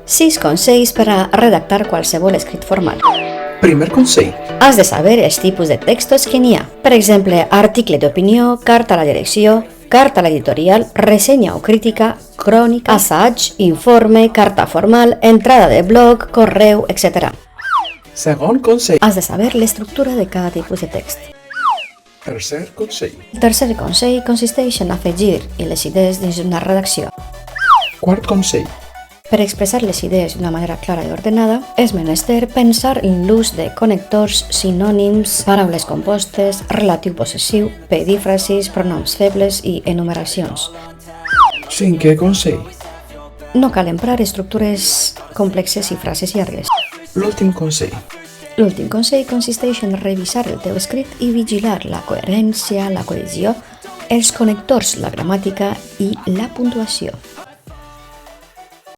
6 consells per a redactar qualsevol escrit formal. Primer consell. Has de saber els tipus de textos que n'hi ha. Per exemple, article d'opinió, carta a la direcció, carta a l'editorial, ressenya o crítica, crònica, assaig, informe, carta formal, entrada de blog, correu, etc. Segon consell. Has de saber l'estructura de cada tipus de text. Tercer consell. El tercer consell consisteix en afegir les idees dins una redacció. Quart consell. Per expressar les idees d'una manera clara i ordenada, és menester pensar en l'ús de connectors, sinònims, paraules compostes, relatiu possessiu, perífrasis, pronoms febles i enumeracions. Cinquè consell. No cal emprar estructures complexes i frases llargues. L'últim consell. L'últim consell consisteix en revisar el teu escrit i vigilar la coherència, la cohesió, els connectors, la gramàtica i la puntuació.